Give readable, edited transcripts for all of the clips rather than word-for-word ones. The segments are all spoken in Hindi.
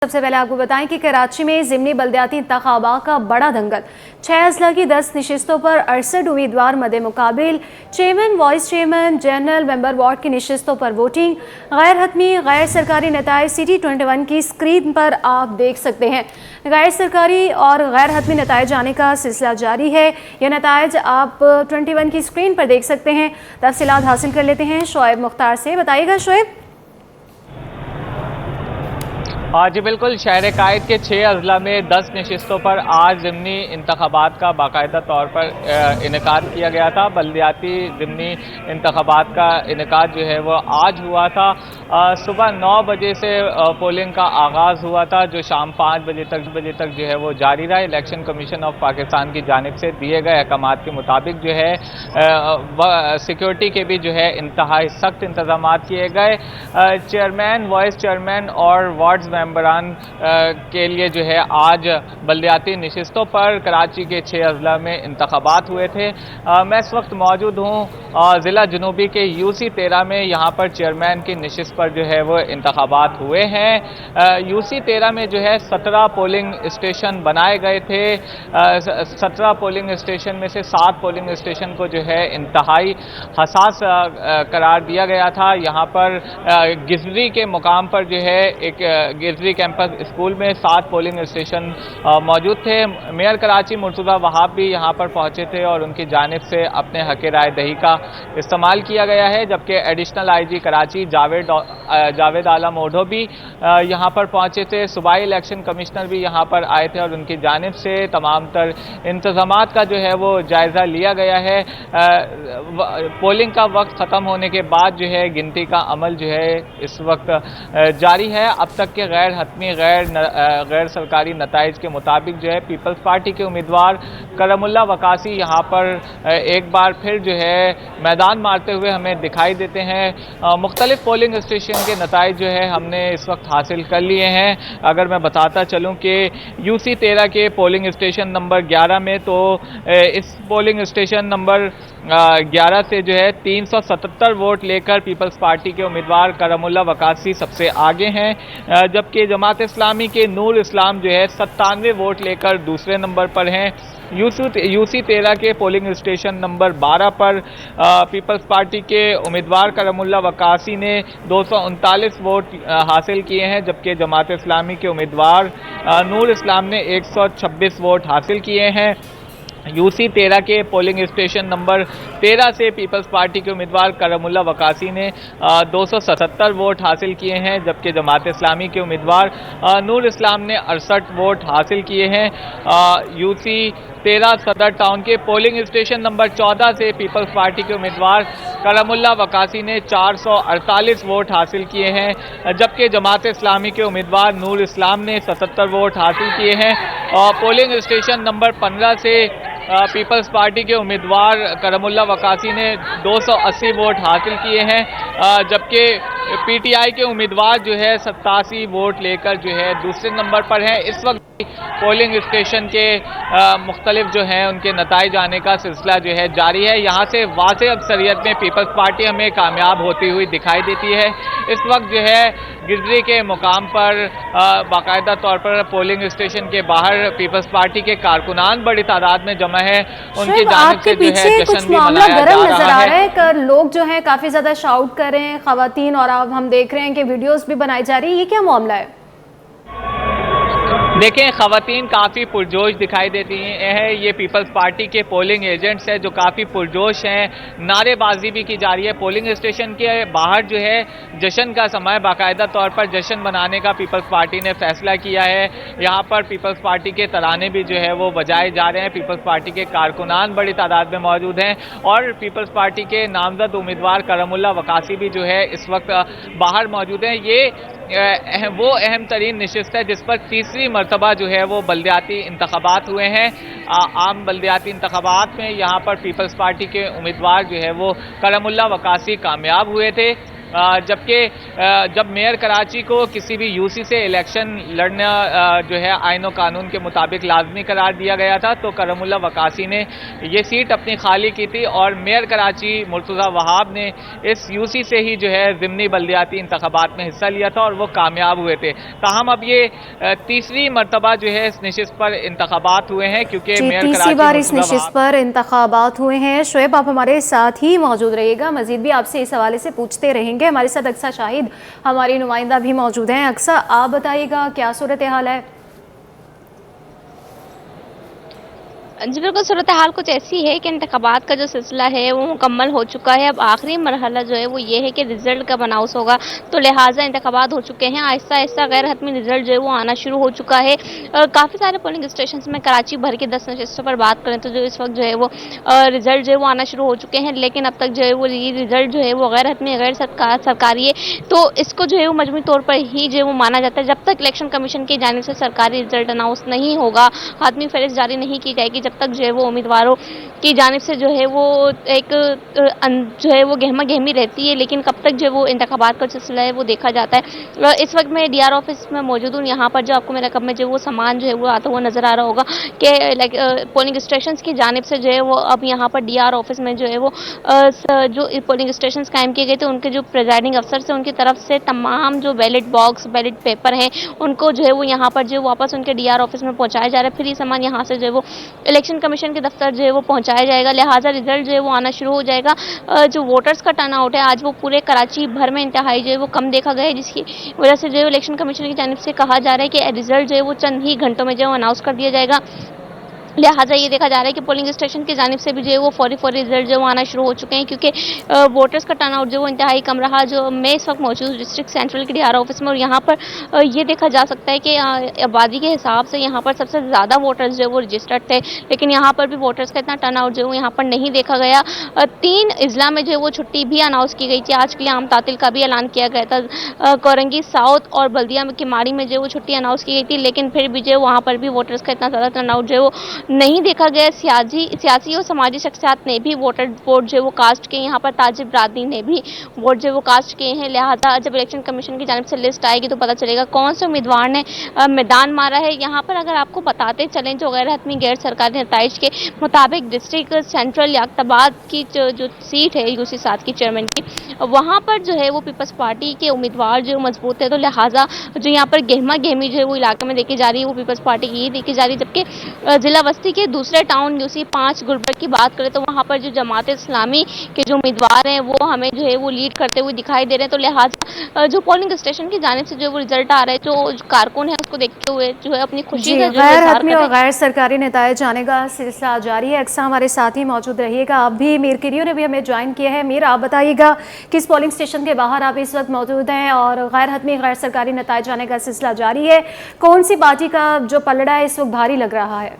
सबसे पहले आपको बताएं कि कराची में ज़िमनी बल्दियाती इंतखाबात का बड़ा दंगल। 6 अजला की 10 नशिस्तों पर 68 उम्मीदवार मदे मुकाबिल। Chairman, vice chairman, general member ward की नशिस्तों पर वोटिंग। गैर हतमी गैर सरकारी नताइज सिटी 21 की स्क्रीन पर आप देख सकते हैं। गैर सरकारी और गैर हतमी नताइज आने का सिलसिला जारी है। यह नताइज आप 21 की स्क्रीन पर देख सकते हैं। तफसीलात हासिल कर लेते हैं शोएब मुख्तार से। बताइएगा शोएब। हाँ जी बिल्कुल, शहर कायद के 6 अजला में 10 नशिस्तों पर आज ज़िमनी इंतखाबात का बाकायदा तौर पर इनेकाद किया गया था। बल्दियाती ज़िमनी इंतखाबात का इनेकाद जो है वो आज हुआ था। सुबह 9 बजे से पोलिंग का आगाज़ हुआ था, जो शाम 5 बजे तक जो है वो जारी रहा। इलेक्शन कमीशन ऑफ पाकिस्तान की जानिब से दिए गए अहकामात के मुताबिक जो है सिक्योरिटी के भी जो है इंतहाई सख्त इंतजाम किए गए। चेयरमैन, वाइस चेयरमैन और वार्ड्स मेंबरान के लिए जो है आज बल्दियाती नशिस्तों पर कराची के 6 अजला में इंतखाबात हुए थे। मैं इस वक्त मौजूद हूँ ज़िला जनूबी के UC 13 में। यहाँ पर चेयरमैन की नशिस्त पर जो है वो इंतखाबात हुए हैं। UC 13 में जो है 17 पोलिंग स्टेशन बनाए गए थे। 17 पोलिंग स्टेशन में से 7 पोलिंग स्टेशन को जो है इंतहाई हसास करार दिया गया था। यहाँ पर गिजरी के मुकाम पर जो है एक गिजरी कैंपस स्कूल में 7 पोलिंग स्टेशन मौजूद थे। मेयर कराची मुर्तज़ा वहाब भी यहाँ पर पहुँचे थे और उनकी जानिब से अपने हक़ राय दही का इस्तेमाल किया गया है। जबकि एडिशनल IG कराची जावेद आलम ओढो भी यहाँ पर पहुँचे थे। सूबाई इलेक्शन कमिश्नर भी यहाँ पर आए थे और उनकी जानिब से तमाम तर इंतज़ामात का जो है वो जायज़ा लिया गया है। पोलिंग का वक्त ख़त्म होने के बाद जो है गिनती का अमल जो है इस वक्त जारी है। अब तक के गैर हतमी गैर सरकारी नताइज के मुताबिक जो है पीपल्स पार्टी के उम्मीदवार करमुल्ला वकासी यहाँ पर एक बार फिर जो है मैदान मारते हुए हमें दिखाई देते हैं। मुख्तलिफ पोलिंग स्टेशन के नताइज जो है हमने इस वक्त हासिल कर लिए हैं। अगर मैं बताता चलूँ कि UC 13 के पोलिंग स्टेशन नंबर 11 में तो इस पोलिंग स्टेशन नंबर 11 से जो है 377 वोट लेकर पीपल्स पार्टी के उम्मीदवार करमुल्ला वकासी सबसे आगे हैं। जबकि जमात इस्लामी के नूर इस्लाम जो है 97 वोट लेकर दूसरे नंबर पर हैं। UC 13 के पोलिंग स्टेशन नंबर 12 पर पीपल्स पार्टी के उम्मीदवार करमुल्ला वकासी ने 239 वोट हासिल किए हैं। जबकि जमात इस्लामी के उम्मीदवार नूर इस्लाम ने 126 वोट हासिल किए हैं। UC 13 के पोलिंग स्टेशन नंबर 13 से पीपल्स पार्टी के उम्मीदवार करमुल्ला वकासी ने 277 वोट हासिल किए हैं। जबकि जमात इस्लामी के उम्मीदवार नूर इस्लाम ने 68 वोट हासिल किए हैं। UC 13 सदर टाउन के पोलिंग स्टेशन नंबर 14 से पीपल्स पार्टी के उम्मीदवार करमुल्ला वकासी ने 448 वोट हासिल किए हैं। जबकि जमात इस्लामी के उम्मीदवार नूर इस्लाम ने 77 वोट हासिल किए हैं। पोलिंग स्टेशन नंबर 15 से पीपल्स पार्टी के उम्मीदवार करमुल्ला वकासी ने 280 वोट हासिल किए हैं। जबकि PTI के उम्मीदवार जो है 87 वोट लेकर जो है दूसरे नंबर पर हैं। इस वक्त पोलिंग स्टेशन के मुख्तलिफ जो हैं उनके नताइज आने का सिलसिला जो है जारी है। यहाँ से वाज़े अक्सरियत में पीपल्स पार्टी हमें कामयाब होती हुई दिखाई देती है। इस वक्त जो है गिजरी के मुकाम पर बाकायदा तौर पर पोलिंग स्टेशन के बाहर पीपल्स पार्टी के कारकुनान बड़ी तादाद में जमा है। उनकी जानिब से जो है जश्न भी मनाया जा रहा है। लोग जो है काफी ज्यादा शाउट कर रहे हैं, खवातीन, और अब हम देख रहे हैं कि वीडियोस भी बनाई जा रही है। ये क्या मामला है? देखें, खवातीन काफ़ी पुरजोश दिखाई देती हैं। ये पीपल्स पार्टी के पोलिंग एजेंट्स हैं जो काफ़ी पुरजोश हैं। नारेबाजी भी की जा रही है। पोलिंग स्टेशन के बाहर जो है जश्न का समय, बाकायदा तौर पर जश्न मनाने का पीपल्स पार्टी ने फैसला किया है। यहाँ पर पीपल्स पार्टी के तराने भी जो है वो बजाए जा रहे हैं। पीपल्स पार्टी के कारकुनान बड़ी तादाद में मौजूद हैं और पीपल्स पार्टी के नामजद उम्मीदवार करमुल्ला वकासी भी जो है इस वक्त बाहर मौजूद हैं। ये वो अहम तरीन नशिस्त है जिस पर तीसरी मरतबा जो है वो बल्दियाती इंतखाबात हुए हैं। आम बल्दियाती इंतखाबात में यहाँ पर पीपल्स पार्टी के उम्मीदवार जो है वो करमुल्ला वकासी कामयाब हुए थे। जबकि जब मेयर कराची को किसी भी यूसी से इलेक्शन लड़ना जो है आईन और कानून के मुताबिक लाजमी करार दिया गया था, तो करमुल्ला वकासी ने ये सीट अपनी खाली की थी और मेयर कराची मुर्तज़ा वहाब ने इस यूसी से ही जो है ज़िमनी बल्दियाती इंतखाबात में हिस्सा लिया था और वो कामयाब हुए थे। ताहम अब ये तीसरी मरतबा जो है इस नशिस्त पर इंतखाबात हुए हैं, क्योंकि मेयर तीसरी बार इस नशिस्त पर इंतखाबात हुए हैं। शोएब, आप हमारे साथ ही मौजूद रहिएगा, मजीद भी आपसे इस हवाले से पूछते रहेंगे। हमारे साथ अक्सा शाहिद हमारी नुमाइंदा भी मौजूद हैं। अक्सा, आप बताइएगा क्या सूरत हाल है? जी बिल्कुल, सूरत हाल कुछ ऐसी है कि इंतखाबात का जो सिलसिला है वो मुकम्मल हो चुका है। अब आखिरी मरहला जो है वो ये है कि रिजल्ट कब अनाउंस होगा, तो लिहाजा इंतखाबात हो चुके हैं। आहिस्ता आहिस्ता गैर हतमी रिजल्ट जो है वो आना शुरू हो चुका है। काफ़ी सारे पोलिंग स्टेशन में कराची भर के 10 नशिस्तों पर बात करें तो जो इस वक्त जो है वो रिजल्ट जो है वो आना शुरू हो चुके हैं, लेकिन अब तक जो है वो ये रिजल्ट जो है वो गैर हतमी गैर सरकारी है, तो इसको जो है वो मजमूई तौर पर ही जो है वो माना जाता है। जब तक इलेक्शन कमीशन की जानिब से सरकारी रिजल्ट अनाउंस नहीं होगा, हतमी फहरिस्त जारी नहीं की जाएगी, जब तक जो है वो उम्मीदवारों की जानिब से जो है वो एक जो है वो गहमा गहमी रहती है, लेकिन कब तक जो है वो इंतखाबात का सिलसिला है वो देखा जाता है। इस वक्त मैं डीआर ऑफिस में मौजूद हूँ। यहाँ पर जो आपको मेरे कब में जो वो सामान जो है वो आता हुआ नजर आ रहा होगा कि पोलिंग स्टेशन की जानिब से जो है वो अब यहाँ पर डीआर ऑफिस में जो है वो जो पोलिंग स्टेशन कायम किए गए थे उनके जो प्रिजाइडिंग अफसर से उनकी तरफ से तमाम जो बैलेट बॉक्स बैलेट पेपर हैं उनको जो है वो यहाँ पर जो वापस उनके डीआर ऑफिस में पहुँचाया जा रहा है। फिर ये सामान यहाँ से जो है वो इलेक्शन कमीशन के दफ्तर जो है वो पहुंचाया जाएगा, लिहाजा रिजल्ट जो है वो आना शुरू हो जाएगा। जो वोटर्स का टर्नआउट है आज वो पूरे कराची भर में इंतहाई जो है वो कम देखा गया है, जिसकी वजह से जो है इलेक्शन कमीशन की जानिब से कहा जा रहा है कि रिजल्ट जो है वो चंद ही घंटों में जो है अनाउंस कर दिया जाएगा। लिहाजा ये देखा जा रहा है कि पोलिंग स्टेशन की जानिब से भी जो है वो फौरी रिजल्ट जो आना शुरू हो चुके हैं, क्योंकि वोटर्स का टर्नआउट जो वो इंतहाई कम रहा। जो मैं इस वक्त मौजूद डिस्ट्रिक्ट सेंट्रल के डीआर ऑफिस में, और यहाँ पर ये देखा जा सकता है कि आबादी के हिसाब से यहाँ पर सबसे ज़्यादा वोटर्स जो है वो रजिस्टर्ड थे, लेकिन यहाँ पर भी वोटर्स का इतना टर्नआउट जो है यहाँ पर नहीं देखा गया। 3 अजला में जो है वो छुट्टी भी अनाउंस की गई थी, आज के लिए आम तातिल का भी ऐलान किया गया था। कोरंगी साउथ और बल्दिया की माड़ी में जो वो छुट्टी अनाउंस की गई थी, लेकिन फिर भी जो है वहाँ पर भी वोटर्स का इतना ज़्यादा टर्नआउट जो है वो नहीं देखा गया। सियासी और समाजी शख्सियात ने भी वोट जो है वो कास्ट किए, यहाँ पर ताजिब बरादरी ने भी वोट जो है वो कास्ट किए हैं। लिहाजा जब इलेक्शन कमीशन की जानिब से लिस्ट आएगी तो पता चलेगा कौन से उम्मीदवार ने मैदान मारा है। यहाँ पर अगर आपको बताते चलें, जो गैर हतमी गैर सरकारी नताइज के मुताबिक डिस्ट्रिक्ट सेंट्रल याकताबाद की जो सीट है यूसी 7 की चेयरमैन की, वहाँ पर जो है वो पीपल्स पार्टी के उम्मीदवार जो मजबूत है, तो लिहाजा जो यहाँ पर गहमा गहमी जो है वो इलाके में देखी जा रही है वो पीपल्स पार्टी की ही देखी जा रही है। जबकि जिला बस्ती के दूसरे टाउन यूसी 5 गुलबर्ग की बात करें तो वहाँ पर जो जमात इस्लामी के जो उम्मीदवार हैं वो हमें जो है वो लीड करते हुए दिखाई दे रहे हैं। तो लिहाजा जो पोलिंग स्टेशन की जानिब से जो वो रिजल्ट आ रहा है, जो कारकुन है उसको देखते हुए जो है अपनी खुशी का गैर हतमी और गैर सरकारी नतायज जाने का सिलसिला जारी है। अक्सा हमारे साथ ही मौजूद रहिएगा। आप भी मीर किरियो ने भी हमें ज्वाइन किया है। मीर, आप बताइएगा किस पोलिंग स्टेशन के बाहर आप इस वक्त मौजूद हैं और गैर हतमी गैर सरकारी नतायज जाने का सिलसिला जारी है, कौन सी पार्टी का जो पलड़ा है इस वक्त भारी लग रहा है?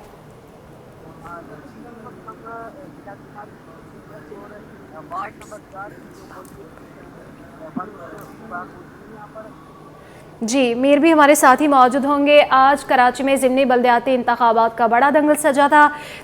जी, मीर भी हमारे साथ ही मौजूद होंगे। आज कराची में ज़िमनी बल्दियाती इंतखाबात का बड़ा दंगल सजा था।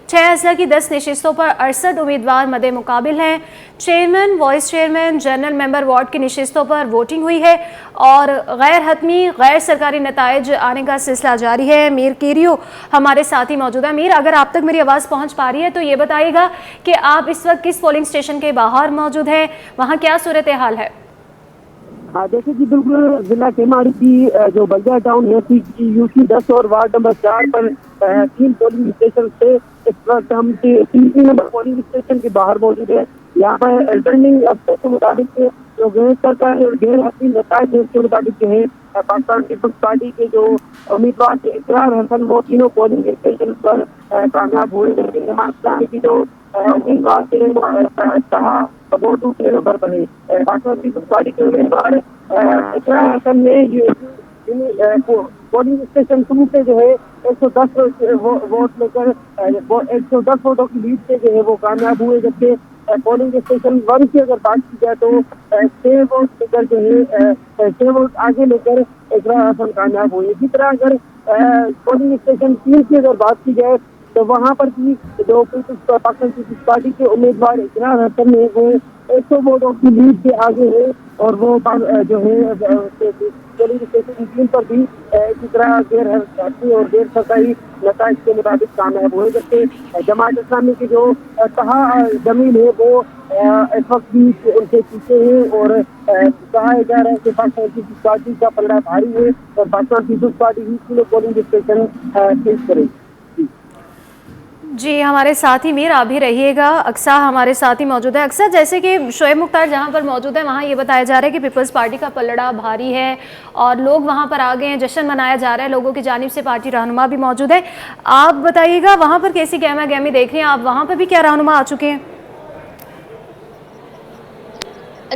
6 अजला की 10 नशिस्तों पर 68 उम्मीदवार मदे मुकाबिल हैं। Chairman, vice chairman, general member ward की नशिस्तों पर वोटिंग हुई है और गैर हतमी गैर सरकारी नताइज आने का सिलसिला जारी है। मीर किरियो हमारे साथ ही मौजूद है। मीर, अगर आप तक मेरी आवाज़ पहुँच पा रही है तो ये बताइएगा कि आप इस वक्त किस पोलिंग स्टेशन के बाहर मौजूद हैं, वहाँ क्या सूरत हाल है? हाँ, जैसे कि बिल्कुल जिला केमाड़ी की जो बल्दिया टाउन है यूसी 10 और वार्ड नंबर 4 पर 3 पोलिंग स्टेशन से इस वक्त हम 3 नंबर पोलिंग स्टेशन के बाहर मौजूद है। यहाँ पर रिटर्निंग अफसर के मुताबिक जो गैर सरकारी और गैर हतमी नताइज है उसके मुताबिक जो है पाकिस्तान पीपल्स पार्टी के जो उम्मीदवार थे इकरार हसन वो तीनों पोलिंग स्टेशन पर कामयाब हुए, लेकिन जमात इस्लामी की जो उम्मीदवार थे वो दूसरे नंबर पर है। पाकिस्तान पीपल्स पार्टी के उम्मीदवार इकरार हसन ने पोलिंग स्टेशन 2 से जो है 110 वोट लेकर 110 वोटों की लीड से जो है वो कामयाब हुए, जबकि पोलिंग स्टेशन 1 की अगर बात की जाए तो 6 वोट लेकर जो है 6 वोट आगे लेकर इकरार हसन कामयाब हुए। इसी तरह अगर पोलिंग स्टेशन 3 की अगर बात की जाए तो वहाँ पर भी जो पाकिस्तान पीपल्स पार्टी के उम्मीदवार इकरार हसन है वो 100 वोटों की लीड से आगे है और वो जो है पोलिंग स्टेशन 3 पर भी इसी तरह गैर हरकती और गैर सरकारी नताइज के मुताबिक कामयाब हुए, जबकि जमात इस्लामी की जो तहा जमीन है वो इस वक्त भी उनके पीछे है और कहा जा रहा है कि पाकिस्तान पीपल्स पार्टी का पलड़ा भारी है और पाकिस्तान पीपल्स पार्टी ही तीनों पोलिंग स्टेशन चेंज करेगी। जी, हमारे साथ ही मीर आप भी रहिएगा। अक्सा हमारे साथ ही मौजूद है। अक्सा, जैसे कि शोएब मुख्तार जहां पर मौजूद है वहां ये बताया जा रहा है कि पीपल्स पार्टी का पलड़ा भारी है और लोग वहां पर आ गए हैं, जश्न मनाया जा रहा है, लोगों की जानिब से पार्टी रहनुमा भी मौजूद है। आप बताइएगा वहां पर कैसी गहमा गहमी देख रहे हैं आप, वहां पर भी क्या रहनुमा आ चुके हैं?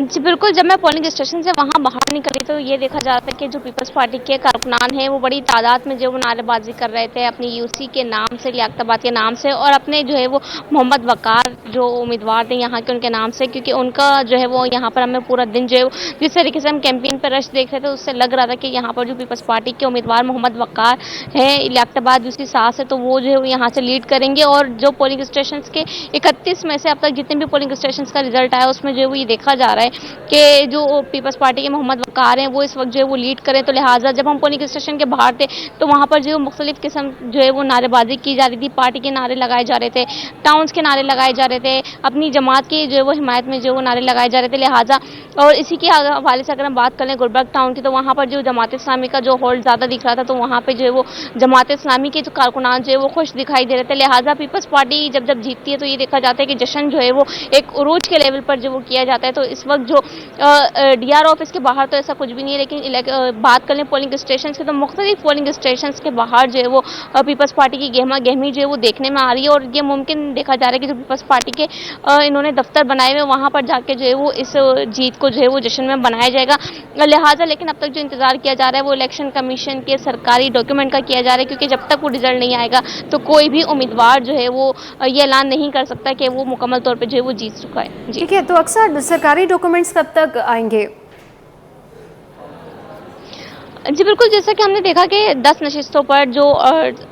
जी बिल्कुल, जब मैं पोलिंग स्टेशन से वहाँ बाहर निकली तो ये देखा जा रहा था कि जो पीपल्स पार्टी के कारकुनान हैं वो बड़ी तादाद में जो वो नारेबाजी कर रहे थे अपनी यूसी के नाम से, लियाकताबाद के नाम से और अपने जो है वो मोहम्मद वकार जो उम्मीदवार थे यहाँ के उनके नाम से, क्योंकि उनका जो है वो यहाँ पर हमें पूरा दिन जो है जिस तरीके से हम कैंपेन पर रश देख रहे थे उससे लग रहा था कि यहाँ पर जो पीपल्स पार्टी के उम्मीदवार मोहम्मद वकार हैं लियाकताबाद जिसकी सास है तो वो जो है वो यहाँ से लीड करेंगे। और जो पोलिंग स्टेशन के 31 में से अब तक जितने भी पोलिंग स्टेशन का रिजल्ट आया उसमें जो है वो ये देखा जा रहा है कि जो पीपल्स पार्टी के मोहम्मद वकार हैं वो इस वक्त जो है वो लीड करें। तो लिहाजा जब हम पोलिंग स्टेशन के बाहर थे तो वहाँ पर जो मुख्तलिफ किस्म जो है वो नारेबाजी की जा रही थी, पार्टी के नारे लगाए जा रहे थे, टाउन्स के नारे लगाए जा रहे थे, अपनी जमात की जो है वो हिमायत में जो वो नारे लगाए जा रहे थे। लिहाजा और इसी के हवाले से अगर हम बात करें गुलबर्ग टाउन की तो वहाँ पर जो जमात इस्लामी का जो होल्ड ज़्यादा दिख रहा था तो वहाँ पर जो है वो जमात इस्लामी के जो कारकुनान जो है वो खुश दिखाई दे रहे थे। लिहाजा पीपल्स पार्टी जब जीतती है तो ये देखा जाता है कि जश्न जो है वो एक उरूज के लेवल पर जो वो किया जाता है। तो इस वक्त जो डीआर ऑफिस के बाहर तो ऐसा कुछ भी नहीं है, लेकिन बात करें पोलिंग स्टेशन की तो मुख्तलिफ पोलिंग स्टेशन के बाहर जो है वो पीपल्स पार्टी की गहमा गहमी जो है वो देखने में आ रही है और ये मुमकिन देखा जा रहा है कि जो पीपल्स पार्टी के इन्होंने दफ्तर बनाए हुए वहाँ पर जाके जो है वो इस जीत को जो है वो जश्न में बनाया जाएगा। लिहाजा लेकिन अब तक जो इंतजार किया जा रहा है वो इलेक्शन कमीशन के सरकारी डॉक्यूमेंट का किया जा रहा है, क्योंकि जब तक वो रिजल्ट नहीं आएगा तो कोई भी उम्मीदवार जो है वो ये ऐलान नहीं कर सकता कि वो मुकम्मल तौर पर जो है वो जीत चुका है। ठीक है, तो अक्सर सरकारी डॉक्यूमेंट्स कब तक आएंगे? जी बिल्कुल, जैसा कि हमने देखा कि 10 नशिस्तों पर जो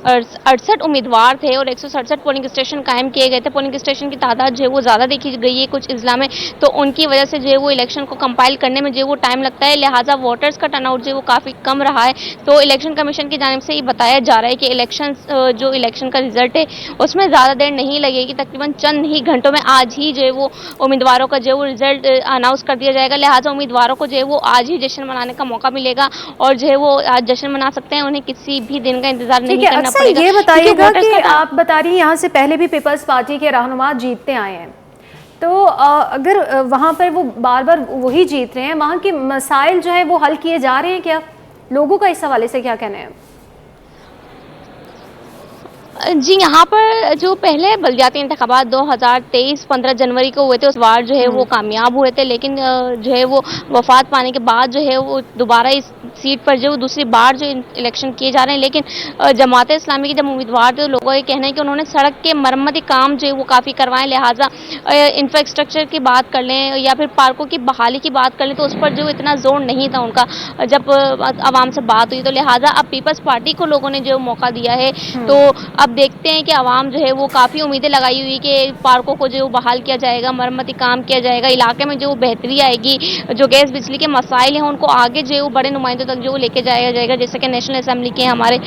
68 उम्मीदवार थे और 167 पोलिंग स्टेशन कायम किए गए थे। पोलिंग स्टेशन की तादाद जो है वो ज़्यादा देखी गई है कुछ अजला में, तो उनकी वजह से जो है वो इलेक्शन को कंपाइल करने में जो है वो टाइम लगता है। लिहाजा वोटर्स का टर्नआउट जो है वो काफ़ी कम रहा है। तो इलेक्शन कमीशन की जानिब से ये बताया जा रहा है कि इलेक्शन का रिजल्ट है उसमें ज़्यादा देर नहीं लगेगी, तकरीबन चंद ही घंटों में आज ही जो है वो उम्मीदवारों का जो है वो रिजल्ट अनाउंस कर दिया जाएगा। लिहाजा उम्मीदवारों को जो है वो आज ही जश्न मनाने का मौका मिलेगा और जो है वो आज जश्न मना सकते हैं, उन्हें किसी भी दिन का इंतजार नहीं करना पड़ेगा। ये बताइएगा कि आप बता रही हैं यहाँ से पहले भी पीपल्स पार्टी के रहनुमा जीतते आए हैं, तो अगर वहाँ पर वो बार बार वही जीत रहे हैं, वहाँ के मसाइल जो है वो हल किए जा रहे हैं क्या? लोगों का इस हवाले से क्या कहना है? जी, यहाँ पर जो पहले बल्दियाती इंतखाबात 2023 15 जनवरी को हुए थे उस बार जो है वो कामयाब हुए थे, लेकिन जो है वो वफात पाने के बाद जो है वो दोबारा इस सीट पर जो दूसरी बार जो इलेक्शन किए जा रहे हैं। लेकिन जमात इस्लामी के जब उम्मीदवार थे तो लोगों का कहना है कि उन्होंने सड़क के मरम्मती काम जो है वो काफ़ी करवाएं। लिहाजा इंफ्रास्ट्रक्चर की बात कर लें या फिर पार्कों की बहाली की बात कर लें तो उस पर जो इतना जोर नहीं था उनका जब आवाम से बात हुई। तो लिहाजा अब पीपल्स पार्टी को लोगों ने जो मौका दिया है, तो अब देखते हैं कि आवाम जो है वो काफ़ी उम्मीदें लगाई हुई कि पार्कों को जो बहाल किया जाएगा, मरम्मती काम किया जाएगा, इलाके में जो बेहतरी आएगी, जो गैस बिजली के मसाइल हैं उनको आगे जो है वो बड़े नुमाइंदों तक जो लेके जाया जाएगा, जैसे कि नेशनल असम्बली के हमारे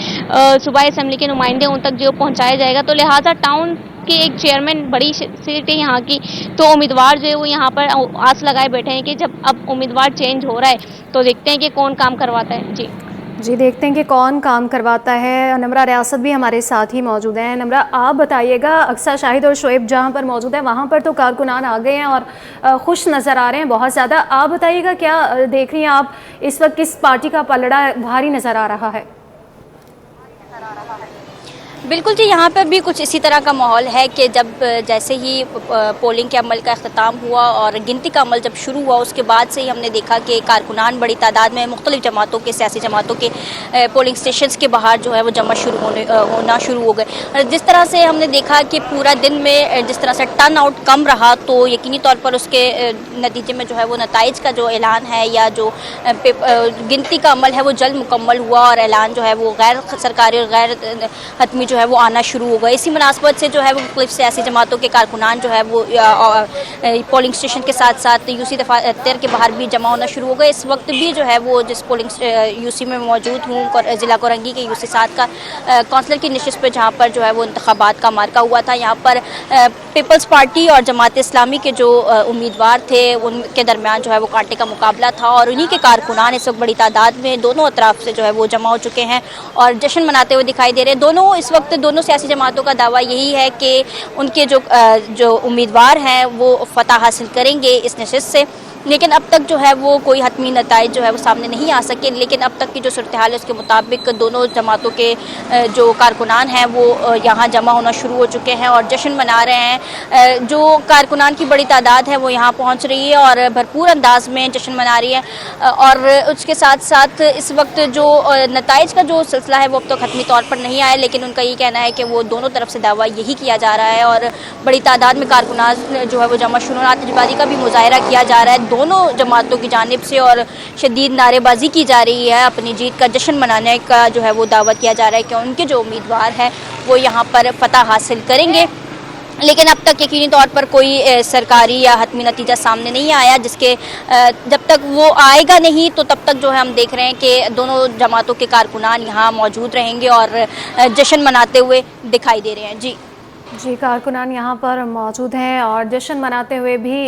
सूबाई असम्बली के नुमाइंदे उन तक जो पहुँचाया जाएगा। तो लिहाजा टाउन के एक चेयरमैन बड़ी सीट है यहाँ की, तो उम्मीदवार जो है वो यहाँ पर आस लगाए बैठे हैं कि जब अब उम्मीदवार चेंज हो रहा है तो देखते हैं कि कौन काम करवाता है। जी देखते हैं कि कौन काम करवाता है। नम्रा रियासत भी हमारे साथ ही मौजूद हैं। नम्रा, आप बताइएगा, अक्सा, शाहिद और शोएब जहां पर मौजूद है वहां पर तो कारकुनान आ गए हैं और खुश नज़र आ रहे हैं बहुत ज़्यादा। आप बताइएगा क्या देख रही हैं आप इस वक्त, किस पार्टी का पलड़ा भारी नज़र आ रहा है? बिल्कुल जी, यहाँ पर भी कुछ इसी तरह का माहौल है कि जब जैसे ही पोलिंग के अमल का अख्ताम हुआ और गिनती का अमल जब शुरू हुआ उसके बाद से ही हमने देखा कि कारकुनान बड़ी तादाद में मुख्तलिफ जमातों के, सियासी जमातों के पोलिंग स्टेशंस के बाहर जो है वो जमा होना शुरू हो गए। और जिस तरह से हमने देखा कि पूरा दिन में जिस तरह से टर्न आउट कम रहा तो यकीनी तौर पर उसके नतीजे में जो है वो नताइज का जो ऐलान है या जो गिनती का अमल है वो जल्द मुकम्मल हुआ और ऐलान जो है वो गैर सरकारी और गैर हतमी जो है वो आना शुरू हो गए। इसी मुनासबत से जो है वो मुख्तलिफ सियासी जमातों के कारकुनान जो है वो पोलिंग स्टेशन के साथ साथ यूसी दफ्तर के बाहर भी जमा होना शुरू हो गए। इस वक्त भी जो है वो जिस पोलिंग यूसी में मौजूद हूँ, ज़िला कोरंगी के यूसी 7 का कौंसलर की नशिस्त पर जहाँ पर जो है वो इंतखाबात का मार्का हुआ था। यहाँ पर पीपल्स पार्टी और जमात इस्लामी के जो उम्मीदवार थे उनके दरमियान जो है वो कांटे का मुकाबला था और उन्हीं के कारकुनान इस वक्त बड़ी तादाद में दोनों अतराफ से जो है वो जमा हो चुके हैं और जश्न मनाते हुए दिखाई दे रहे हैं। दोनों इस वक्त दोनों सियासी जमातों का दावा यही है कि उनके जो उम्मीदवार हैं वो फतह हासिल करेंगे इस नशिस्त से, लेकिन अब तक जो है वो कोई हतमी नताइज जो है वो सामने नहीं आ सके। लेकिन अब तक की जो सूरत हाल है उसके मुताबिक दोनों जमातों के जो कारकुनान हैं वो यहाँ जमा होना शुरू हो चुके हैं और जश्न मना रहे हैं। जो कारकुनान की बड़ी तादाद है वो यहाँ पहुँच रही है और भरपूर अंदाज में जश्न मना रही है और उसके साथ साथ इस वक्त जो नताइज का जो सिलसिला है वो अब तक हतमी तौर पर नहीं आया, लेकिन उनका ये कहना है कि वो दोनों तरफ से दावा यही किया जा रहा है और बड़ी तादाद में कारकुनान जो है वो जमा शुरू, आतिशबाजी का भी मुजाहरा किया जा रहा है दोनों जमातों की जानिब से और शदीद नारेबाजी की जा रही है। अपनी जीत का जश्न मनाने का जो है वो दावा किया जा रहा है कि उनके जो उम्मीदवार हैं वो यहाँ पर फतह हासिल करेंगे। लेकिन अब तक यकीनी तौर पर कोई सरकारी या हतमी नतीजा सामने नहीं आया, जिसके जब तक वो आएगा नहीं तो तब तक जो है हम देख रहे हैं कि दोनों जमातों के कारकुनान यहाँ मौजूद रहेंगे और जश्न मनाते हुए दिखाई दे रहे हैं। जी, कारकुनान यहाँ पर मौजूद हैं और जश्न मनाते हुए भी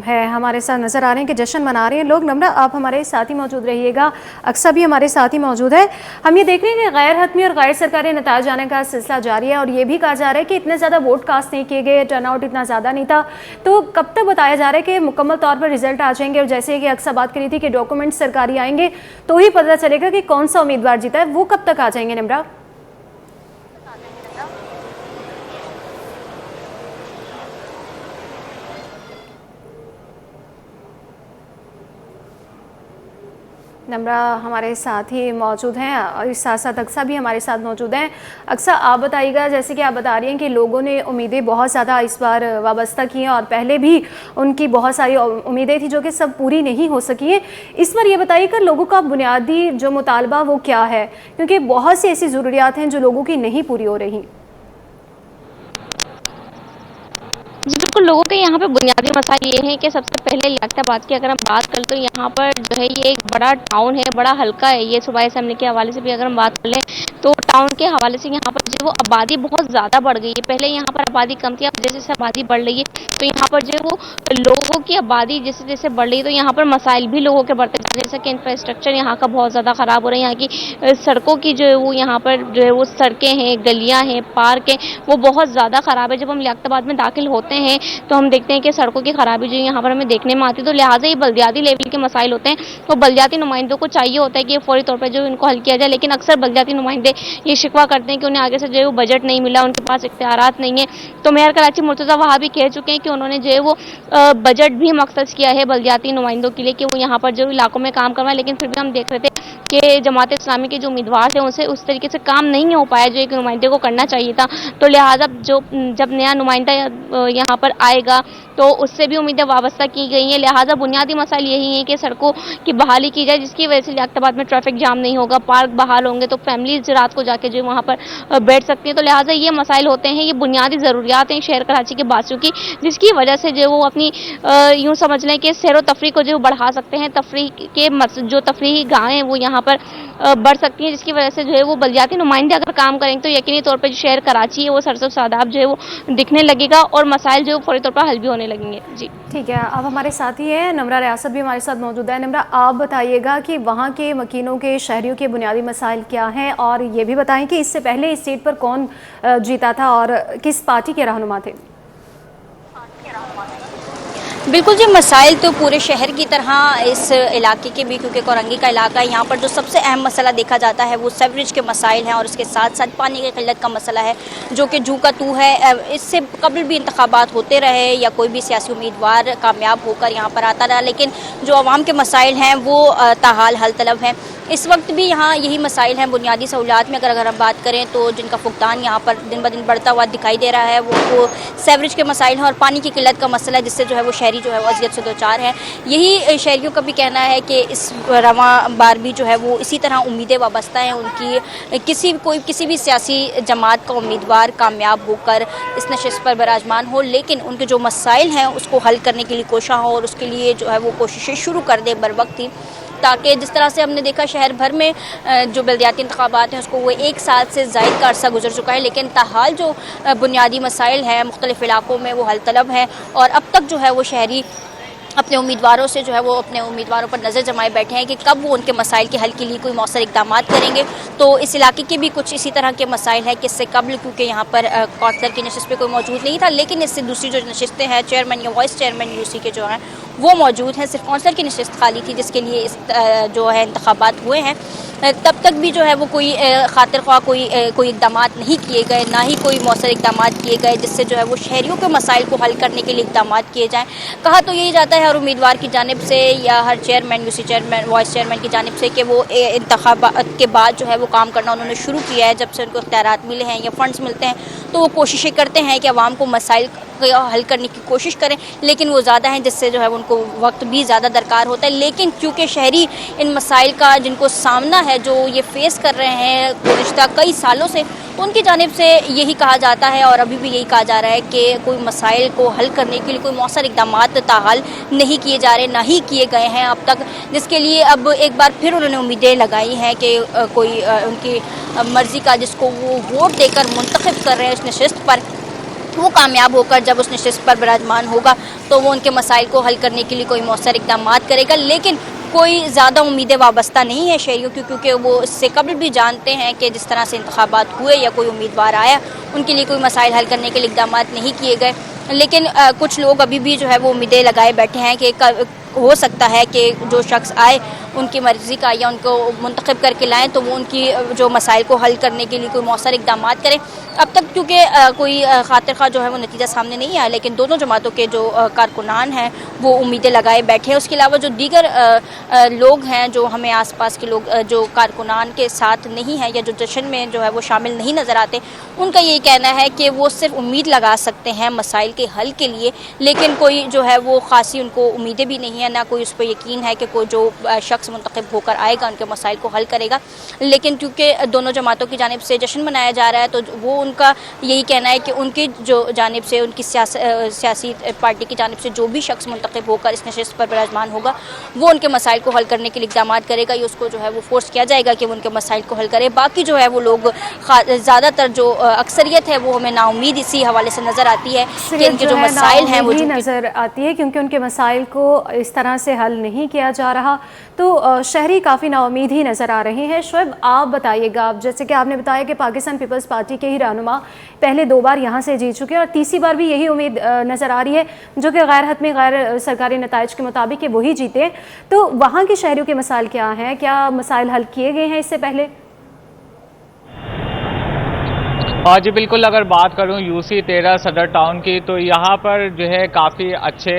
है हमारे साथ नज़र आ रहे हैं कि जश्न मना रहे हैं लोग। नम्रा, आप हमारे साथ ही मौजूद रहिएगा, अक्सा भी हमारे साथ ही मौजूद है। हम ये देख रहे हैं कि गैर हतमी और गैर सरकारी नताज आने का सिलसिला जारी है और ये भी कहा जा रहा है कि इतने ज़्यादा वोट कास्ट नहीं किए गए, टर्नआउट इतना ज़्यादा नहीं था, तो कब तक बताया जा रहा है कि मुकम्मल तौर पर रिजल्ट आ जाएंगे? और जैसे कि अक्सा बात करी थी कि डॉक्यूमेंट सरकारी आएंगे तो ही पता चलेगा कि कौन सा उम्मीदवार जीता है, वो कब तक आ जाएंगे नम्रा? नम्रा हमारे साथ ही मौजूद हैं और इस साथ साथ अक्सा भी हमारे साथ मौजूद हैं। अक्सा, आप बताइएगा, जैसे कि आप बता रही हैं कि लोगों ने उम्मीदें बहुत ज़्यादा इस बार वाबस्ता की हैं और पहले भी उनकी बहुत सारी उम्मीदें थी जो कि सब पूरी नहीं हो सकी हैं। इस बार ये बताइएगा लोगों का बुनियादी जो मुतालबा वो क्या है, क्योंकि बहुत सी ऐसी ज़रूरियात हैं जो लोगों की नहीं पूरी हो रही। जी बिल्कुल, लोगों के यहाँ पे बुनियादी मसाइल ये हैं कि सबसे पहले लियाकताबाद की अगर हम बात करें तो यहाँ पर जो है ये एक बड़ा टाउन है, बड़ा हल्का है। ये सूबाई असेंबली के हवाले से भी अगर हम बात कर लें तो टाउन के हवाले से यहाँ पर जो वो आबादी बहुत ज़्यादा बढ़ गई है। पहले यहाँ पर आबादी कम थी, अब जैसे जैसे आबादी बढ़ रही है तो यहाँ पर जो है वो लोगों की आबादी जैसे जैसे बढ़ रही है तो यहाँ पर मसाइल भी लोगों के बढ़ते जा रहे हैं। जैसे कि इंफ्रास्ट्रक्चर यहाँ का बहुत ज़्यादा ख़राब हो रहा है। यहाँ की सड़कों की जो है वो यहाँ पर जो है वो सड़कें हैं, गलियाँ हैं, पार्क हैं, वो बहुत ज़्यादा ख़राब है। जब हम लियाकताबाद में दाखिल होते हैं तो हम देखते हैं कि सड़कों की खराबी जो यहाँ पर हमें देखने में आती है, तो लिहाजा ये बल्दियाती लेवल के मसाइल होते हैं। तो बल्दियाती नुमाइंदों को चाहिए होता है कि ये फौरी तौर पर जो इनको हल किया जाए, लेकिन अक्सर बल्दियाती नुमाइंदे ये शिकवा करते हैं कि उन्हें आगे से जो है वो बजट नहीं मिला, उनके पास इख्तियारात नहीं है। तो मेयर कराची मुर्तज़ा वहाँ भी कह चुके हैं कि उन्होंने जो है वो बजट भी मख्सस किया है बल्दियाती नुमाइंदों के लिए कि वो यहाँ पर जो इलाकों में काम करवाएं, लेकिन फिर भी हम देख रहे थे कि जमात इस्लामी के जो उम्मीदवार थे उनसे उस तरीके से काम नहीं हो पाया जो एक नुमाइंदे को करना चाहिए था। तो लिहाजा जब नया नुमाइंदा यहाँ पर आएगा तो उससे भी उम्मीदें वाबस्ता की गई हैं। लिहाजा बुनियादी मसाइल यही हैं कि सड़कों की बहाली की जाए, जिसकी वजह से लियाकताबाद में ट्रैफिक जाम नहीं होगा, पार्क बहाल होंगे तो फैमिलीज रात को जाके जो वहाँ पर बैठ सकती हैं। तो लिहाजा ये मसाइल होते हैं, ये बुनियादी ज़रूरियात हैं शहर कराची के बासियों की, जिसकी वजह से जो वो अपनी यूँ समझ लें कि सैर व तफरी को जो बढ़ा सकते हैं। तफरी के जो तफरीही गाहें हैं वो यहाँ पर बढ़ सकती हैं, जिसकी वजह से जो है वो बल्दियाती नुमाइंदे अगर काम करेंगे तो यकीनी तौर पर जो शहर कराची है वो सरसब्ज़ सादाब जो है वो दिखने लगेगा और मसाइल जो फौरी तौर पर हल भी होने लगेंगे। जी ठीक है, आप हमारे साथ ही हैं, नम्रा रियासत भी हमारे साथ मौजूद है। नम्रा, आप बताइएगा कि वहाँ के मकीनों के शहरियों के बुनियादी मसाइल क्या हैं और ये भी बताएं कि इससे पहले इस सीट पर कौन जीता था और किस पार्टी के रहनुमा थे। बिल्कुल जी, मसाइल तो पूरे शहर की तरह इस इलाके के भी, क्योंकि कोरंगी का इलाका है, यहाँ पर जो सबसे अहम मसला देखा जाता है वो सेवरेज के मसाइल हैं और उसके साथ साथ पानी की किल्लत का मसला है जो कि जू का तू है। इससे कबल भी इंतखाबात होते रहे या कोई भी सियासी उम्मीदवार कामयाब होकर यहाँ पर आता रहा, लेकिन जो आवाम के मसाइल हैं वो ताहाल हल तलब हैं। इस वक्त भी यहाँ यही मसाइल हैं। बुनियादी सहूलियात में अगर हम बात करें तो जिनका भुगतान यहाँ पर दिन ब दिन बढ़ता हुआ दिखाई दे रहा है वो सेवरेज के मसाइल हैं और पानी की किल्लत का मसला है, जिससे जो है वो शहरी जो है वो अज़ियत से दो चार है। यही शहरियों का भी कहना है कि इस रवां बार भी जो है वो इसी तरह उम्मीदें वाबस्ता हैं उनकी किसी भी सियासी जमात का उम्मीदवार कामयाब होकर इस नशिस्त पर बराजमान हो, लेकिन उनके जो मसाइल हैं उसको हल करने के लिए कोशिश हो और उसके लिए जो है वो कोशिशें शुरू कर दे बर वक्त ही, ताकि जिस तरह से हमने देखा शहर भर में जो बल्दियाती इंतखाबात हैं उसको वो 1 साल से ज़ायद का अरसा गुजर चुका है, लेकिन ताहाल जो बुनियादी मसाइल हैं मुख्तलिफ़ इलाकों में वो हल तलब हैं और अब तक जो है वो शहरी अपने उम्मीदवारों से जो है वो अपने उम्मीदवारों पर नज़र जमाए बैठे हैं कि कब वो उनके मसाइल के हल के लिए कोई मौसर इक़दाम करेंगे। तो इस इलाके के भी कुछ इसी तरह के मसाइल हैं कि इससे कबल क्योंकि यहाँ पर कौंसलर की नशिस्त पे कोई मौजूद नहीं था, लेकिन इससे दूसरी जो नशिस्तें हैं चेयरमैन या वाइस चेयरमैन यूसी के जो हैं वो मौजूद हैं। सिर्फ कौंसलर की नशिस्त खाली थी जिसके लिए इस जो है इंतखाबात हुए हैं। तब तक भी जो है वो कोई खातिर ख्वाह कोई इक़दाम नहीं किए गए, ना ही कोई मौसर इक़दाम किए गए जिससे जो है वो शहरियों के मसाइल को हल करने के लिए इक़दाम किए जाएँ। कहा तो यही जाता है हर उम्मीदवार की जानिब से या हर chairman UC chairman vice chairman की जानिब से कि वो इंतखाबात के बाद जो है वो काम करना उन्होंने शुरू किया है। जब से उनको इख्तियारात मिले हैं या फ़ंड्स मिलते हैं तो वो कोशिशें करते हैं कि आवाम को मसाइल हल करने की कोशिश करें, लेकिन वो ज़्यादा हैं जिससे जो है उनको वक्त भी ज़्यादा दरकार होता है। लेकिन क्योंकि शहरी इन मसाइल का जिनको सामना है जो ये फेस कर रहे हैं गुज़िश्ता कई सालों से, उनकी जानिब से यही कहा जाता है और अभी भी यही कहा जा रहा है कि कोई मसाइल को हल करने के लिए कोई मौसर इक़दाम ताहाल नहीं किए जा रहे, ना ही किए गए हैं अब तक, जिसके लिए अब एक बार फिर उन्होंने उम्मीदें लगाई हैं कि कोई उनकी मर्ज़ी का जिसको वो वोट देकर मुंतखब कर रहे हैं इस नशिस्त पर, वो कामयाब होकर जब उस नशिस्त पर बराजमान होगा तो वो उनके मसाइल को हल करने के लिए कोई मौसर इक़दाम करेगा। लेकिन कोई ज़्यादा उम्मीदें वाबस्ता नहीं है शहरियों की, क्योंकि वो इससे कबल भी जानते हैं कि जिस तरह से इंतखाबात हुए या कोई उम्मीदवार आया उनके लिए कोई मसाइल हल करने के लिए इक़दाम नहीं किए गए। लेकिन कुछ लोग अभी भी जो है वो उम्मीदें लगाए बैठे हैं कि हो सकता है कि जो शख्स आए उनकी मर्ज़ी का या उनको मुंतखब करके लाएं तो वो उनकी जो मसाइल को हल करने के लिए कोई मौसर इक़दाम करें। अब तक क्योंकि कोई खातिर ख़्वाह जो है वो नतीजा सामने नहीं आया, लेकिन दोनों जमातों के जो कारकुनान हैं वो उम्मीदें लगाए बैठे हैं। उसके अलावा जो दीगर लोग हैं जो हमें आसपास के लोग जो कारकुनान के साथ नहीं हैं या जो जश्न में जो है वो शामिल नहीं नज़र आते, उनका यही कहना है कि वो सिर्फ उम्मीद लगा सकते हैं मसाइल के हल के लिए, लेकिन कोई जो है वो ख़ासी उनको उम्मीदें भी नहीं है, ना कोई उस पर यकीन है कि कोई जो शख्स मुंतखब होकर आएगा उनके मसाइल को हल करेगा। लेकिन क्योंकि दोनों जमातों की जानिब से जश्न मनाया जा रहा है तो वो उनका यही कहना है कि उनकी जो जानिब से उनकी सियासी पार्टी की जानिब से जो भी शख्स मुंतखब होकर इस नशिस्त पर बराजमान होगा वो उनके मसाइल को हल करने के लिए इक़दाम करेगा, या उसको जो है वो फोर्स किया जाएगा कि वो उनके मसाइल को हल करे। बाकी जो है वो लोग ज़्यादातर जो अक्सरियत है वो हमें नाउमीद इसी हवाले से नज़र आती है कि इनके जो मसाइल हैं वो नज़र आती है क्योंकि उनके मसाइल को इस तरह से हल नहीं किया जा रहा, तो शहरी काफ़ी नाउमीद ही नज़र आ रहे हैं। शोएब, आप बताइएगा, जैसे कि आपने बताया कि पाकिस्तान पीपल्स पार्टी के ही रहनुमा पहले 2 बार यहाँ से जीत चुके हैं और तीसरी बार भी यही उम्मीद नज़र आ रही है जो कि गैर हतमी गैर सरकारी नताइज के मुताबिक वही जीते। तो वहाँ के शहरियों के मसाइल क्या हैं? क्या मसाइल हल किए गए हैं इससे पहले? हाँ जी बिल्कुल, अगर बात करूं यूसी 13 सदर टाउन की तो यहाँ पर जो है काफ़ी अच्छे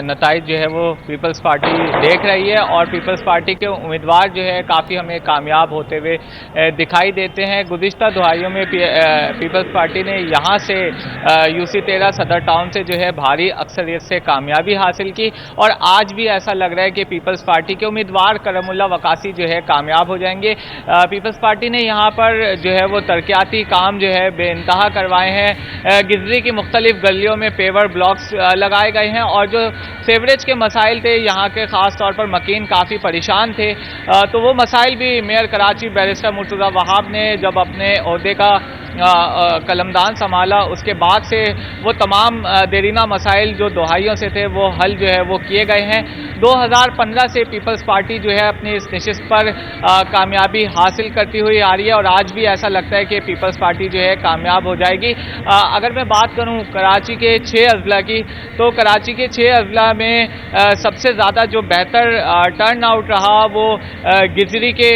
नताइज जो है वो पीपल्स पार्टी देख रही है और पीपल्स पार्टी के उम्मीदवार जो है काफ़ी हमें कामयाब होते हुए दिखाई देते हैं। गुज़िश्ता दहाइयों में पीपल्स पार्टी ने यहाँ से यूसी 13 सदर टाउन से जो है भारी अक्सरियत से कामयाबी हासिल की और आज भी ऐसा लग रहा है कि पीपल्स पार्टी के उम्मीदवार करमुल्ला वकासी जो है कामयाब हो जाएंगे। पीपल्स पार्टी ने यहाँ पर जो है वो तरक्याती काम जो है बेइंतहा करवाए हैं। गिजरी की मुख्तलिफ गलियों में पेवर ब्लॉक्स लगाए गए हैं और जो सेवरेज के मसाइल थे यहाँ के ख़ास तौर पर मकीन काफ़ी परेशान थे, तो वो मसाइल भी मेयर कराची बैरिस्टर मुर्तज़ा वहाब ने जब अपने ओहदे का कलमदान संभाला उसके बाद से वो तमाम देरीना मसाइल जो दहाइयों से थे वो हल जो है वो किए गए हैं। 2015 से पीपल्स पार्टी जो है अपनी इस नशिस्त पर कामयाबी हासिल करती हुई आ रही है और आज भी ऐसा लगता है कि पीपल्स पार्टी जो है कामयाब हो जाएगी। अगर मैं बात करूं कराची के 6 अजला की, तो कराची के 6 अजला में सबसे ज़्यादा जो बेहतर टर्न आउट रहा वो गिजरी के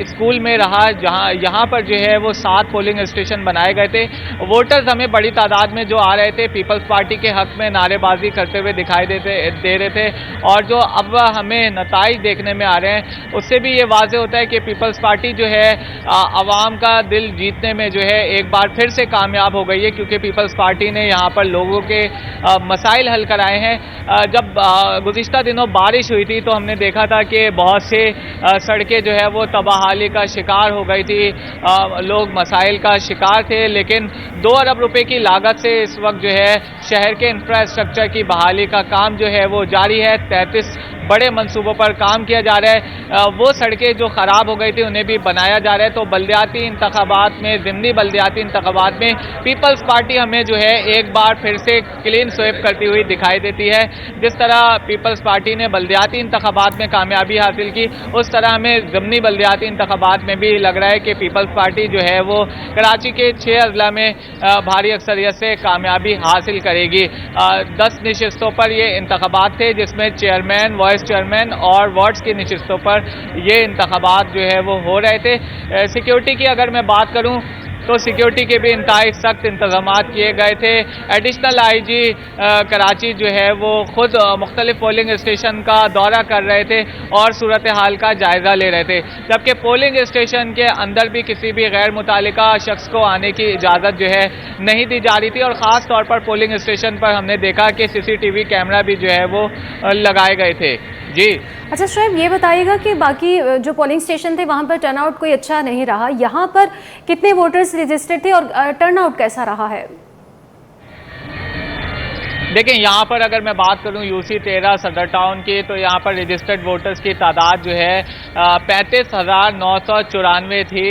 स्कूल में रहा, जहां यहाँ पर जो है वो 7 पोलिंग स्टेशन बनाए गए थे। वोटर्स हमें बड़ी तादाद में जो आ रहे थे पीपल्स पार्टी के हक में नारेबाजी करते हुए दिखाई दे रहे थे, और जो अब हमें नताइज देखने में आ रहे हैं उससे भी ये वाज़े होता है कि पीपल्स पार्टी जो है आवाम का दिल जीतने में जो है एक बार फिर से कामयाब हो गई है, क्योंकि पीपल्स पार्टी ने यहाँ पर लोगों के मसाइल हल कराए हैं। जब गुज़िश्ता दिनों बारिश हुई थी तो हमने देखा था कि बहुत से सड़कें जो है वो तबाहाली का शिकार हो गई थी, लोग मसाइल का शिकार थे, लेकिन 2 अरब रुपए की लागत से इस वक्त जो है शहर के इंफ्रास्ट्रक्चर की बहाली का काम जो है वो जारी है। 33 बड़े मंसूबों पर काम किया जा रहा है। वो सड़कें जो ख़राब हो गई थी उन्हें भी बनाया जा रहा है। तो बल्दियाती इंतखाबात में, ज़िमनी बल्दियाती इंतखाबात में पीपल्स पार्टी हमें जो है एक बार फिर से क्लीन स्वीप करती हुई दिखाई देती है। जिस तरह पीपल्स पार्टी ने बल्दियाती इंतखाबात में कामयाबी हासिल की, उस तरह हमें ज़िमनी बल्दियाती इंतखाबात में भी लग रहा है कि पीपल्स पार्टी जो है वो कराची के 6 अजला में भारी अक्सरियत से कामयाबी हासिल करेगी। 10 नशिस्तों पर ये इंतखाबात थे, जिसमें चेयरमैन, वाइस चेयरमैन और वार्ड्स की नशिस्तों पर ये इंतखाबात जो है वो हो रहे थे। सिक्योरिटी की अगर मैं बात करूं तो सिक्योरिटी के भी इंतहाई सख्त इंतजामात किए गए थे। एडिशनल आईजी कराची जो है वो खुद मुख्तलिफ पोलिंग स्टेशन का दौरा कर रहे थे और सूरत हाल का जायज़ा ले रहे थे, जबकि पोलिंग स्टेशन के अंदर भी किसी भी गैर मुतालिका शख्स को आने की इजाज़त जो है नहीं दी जा रही थी। और ख़ास तौर पर पोलिंग स्टेशन पर हमने देखा कि CCTV कैमरा भी जो है वो लगाए गए थे। जी अच्छा शोएब, ये बताइएगा कि बाकी जो पोलिंग स्टेशन थे वहाँ पर टर्नआउट कोई अच्छा नहीं रहा, यहाँ पर कितने वोटर्स रजिस्टर्ड थे और टर्नआउट कैसा रहा है? देखिए, यहाँ पर अगर मैं बात करूँ UC 13 सदर टाउन की, तो यहाँ पर रजिस्टर्ड वोटर्स की तादाद जो है 35,994 थी।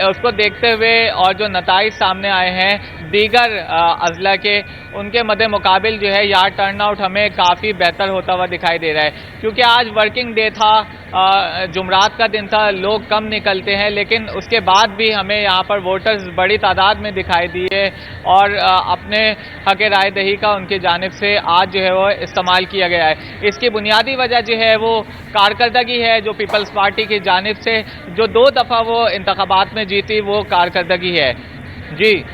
उसको देखते हुए और जो नताइज सामने आए हैं दीगर अजला के, उनके मद्दे मुकाबिल जो है यहाँ टर्नआउट हमें काफ़ी बेहतर होता हुआ दिखाई दे रहा है, क्योंकि आज वर्किंग डे था, जुमरात का दिन था, लोग कम निकलते हैं, लेकिन उसके बाद भी हमें यहाँ पर वोटर्स बड़ी तादाद में दिखाई दिए और अपने हक राय दही का उनकी जानिब से आज जो है वो इस्तेमाल किया गया है। इसकी बुनियादी वजह जो है वो कारकर्दगी है, जो पीपल्स पार्टी की जानिब से जो 2 दफ़ा वो इंतखाबात में जीती, वो कारकर्दगी है। जी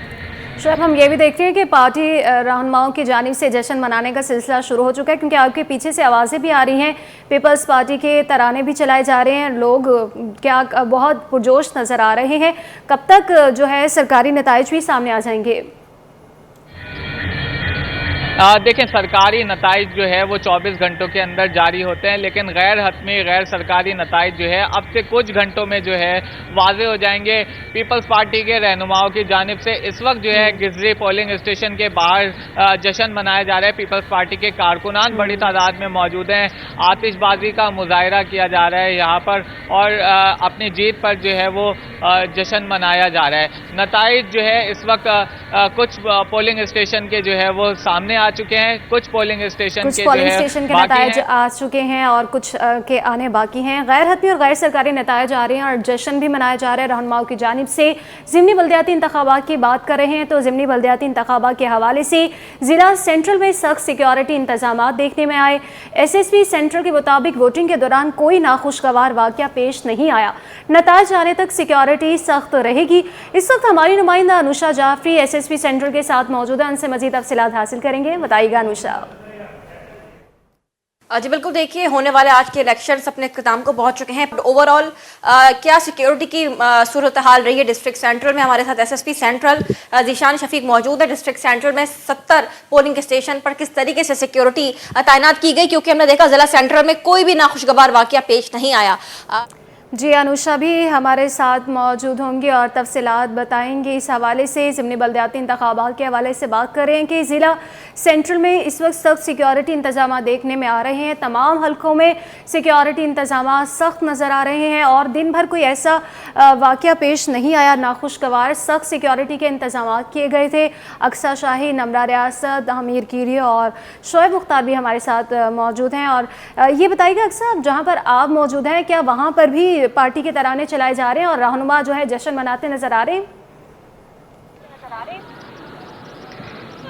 शोएब, हम ये भी देखते हैं कि पार्टी रहनुमाओं की जानिब से जश्न मनाने का सिलसिला शुरू हो चुका है, क्योंकि आपके पीछे से आवाज़ें भी आ रही हैं, पीपल्स पार्टी के तराने भी चलाए जा रहे हैं, लोग क्या बहुत पुरजोश नज़र आ रहे हैं। कब तक जो है सरकारी नताइज भी सामने आ जाएंगे? देखें, सरकारी नताइज जो है वो 24 घंटों के अंदर जारी होते हैं, लेकिन गैर हतमी गैर सरकारी नताइज जो है अब से कुछ घंटों में जो है वाज़े हो जाएंगे। पीपल्स पार्टी के रहनुमाओं की जानिब से इस वक्त जो है गिजरी पोलिंग स्टेशन के बाहर जश्न मनाया जा रहा है। पीपल्स पार्टी के कारकुनान बड़ी तादाद में मौजूद हैं, आतिशबाजी का मुजाहरा किया जा रहा है यहाँ पर, और अपनी जीत पर जो है वो जश्न मनाया जा रहा है। नताइज जो है इस वक्त कुछ पोलिंग स्टेशन के जो है वो सामने आ चुके हैं, कुछ पोलिंग स्टेशन के नताइज आ चुके हैं और कुछ के आने बाकी हैं। गैर हतमी और गैर सरकारी नताइज आ रहे हैं और जश्न भी मनाया जा रहा है रहनुमाओं की जानिब से। ज़िमनी बल्दियाती इंतखाबात की बात कर रहे हैं तो ज़िमनी बल्दियाती इंतखाबात के हवाले से ज़िला सेंट्रल में सख्त सिक्योरिटी इंतजाम देखने में आए। SSP सेंट्रल के मुताबिक वोटिंग के दौरान कोई नाखुशगवार वाक़या पेश नहीं आया। नताइज आने तक सिक्योरिटी सख्त रहेगी। इस वक्त हमारी नुमाइंदा अनुषा जाफरी SSP सेंट्रल के साथ मौजूद है, उनसे मज़ीद तफसीलात हासिल करेंगे। बताइएगा अनुषा। जी बिल्कुल, देखिए होने वाले आज के इलेक्शंस अपने इख्तिताम को पहुंच चुके हैं। ओवरऑल क्या सिक्योरिटी की सूरत हाल रही है डिस्ट्रिक्ट सेंट्रल में? हमारे साथ SSP सेंट्रल जीशान शफीक मौजूद है। डिस्ट्रिक्ट सेंट्रल में 70 पोलिंग स्टेशन पर किस तरीके से सिक्योरिटी तैनात की गई, क्योंकि हमने देखा जिला सेंट्रल में कोई भी नाखुशगवार वाकया पेश नहीं आया। जी अनुषा भी हमारे साथ मौजूद होंगी और तफसीलात बताएंगे इस हवाले से। ज़िमनी बल्दियाती इंतखाबात के हवाले से बात कर रहे हैं कि ज़िला सेंट्रल में इस वक्त सख्त सिक्योरिटी इंतजाम देखने में आ रहे हैं। तमाम हलकों में सिक्योरिटी इंतजाम सख्त नज़र आ रहे हैं और दिन भर कोई ऐसा वाक़या पेश नहीं आया नाखुशगवार। सख्त सिक्योरिटी के इंतजाम किए गए थे। अक्सा शाही, नमरा रियासत, हमीर कीरी और शोएब मुख्तार भी हमारे साथ मौजूद हैं। और ये बताइएगा अक्सा, जहाँ पर आप मौजूद हैं क्या वहाँ पर भी पार्टी के तराने चलाए जा रहे हैं और रहनुमा जो है जश्न मनाते नजर आ रहे हैं?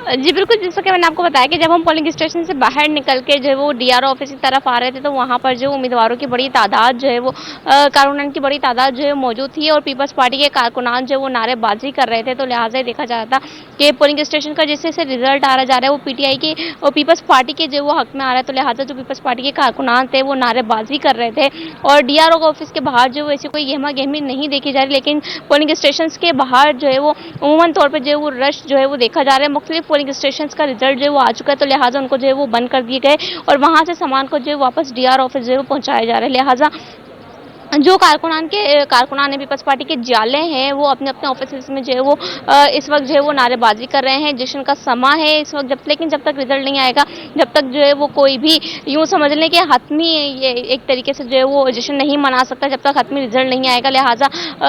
जी बिल्कुल, जैसा कि मैंने आपको बताया कि जब हम पोलिंग स्टेशन से बाहर निकल के जो है वो डीआरओ ऑफिस की तरफ आ रहे थे, तो वहाँ पर जो उम्मीदवारों की बड़ी तादाद जो है वो कारकुनान की बड़ी तादाद जो है मौजूद थी और पीपल्स पार्टी के कारकुनान जो है वो नारेबाजी कर रहे थे। तो लिहाजा ये देखा जा रहा था कि पोलिंग स्टेशन का जैसे जैसे रिजल्ट आ जा रहा है वो पीटीआई के और पीपल्स पार्टी के जो वो हक में आ रहा है, तो लिहाजा जो पीपल्स पार्टी के कारकुनान थे वो नारेबाजी कर रहे थे और डीआरओ ऑफिस के बाहर जो ऐसी कोई गहमा गहमी नहीं देखी जा रही, लेकिन पोलिंग स्टेशन के बाहर जो है वो अमूमन तौर पर जो है वो रश जो है वो देखा जा रहा है। मुख्तलिफ पोलिंग स्टेशन का रिजल्ट जो है वो आ चुका है, तो लिहाजा उनको जो है वो बंद कर दिए गए और वहाँ से सामान को जो है वापस डीआर ऑफिस जो है वो पहुँचाया जा रहा है। लिहाजा जो कारकुनान है पीपल्स पार्टी के जाले हैं वो अपने अपने ऑफिस में जो है वो इस वक्त जो है वो नारेबाजी कर रहे हैं। जश्न का समा है इस वक्त, लेकिन जब तक रिजल्ट नहीं आएगा, जब तक जो है वो कोई भी यूँ समझ लें कि हतमी ये एक तरीके से जो है वो जश्न नहीं मना सकता जब तक हतमी रिजल्ट नहीं आएगा। लिहाजा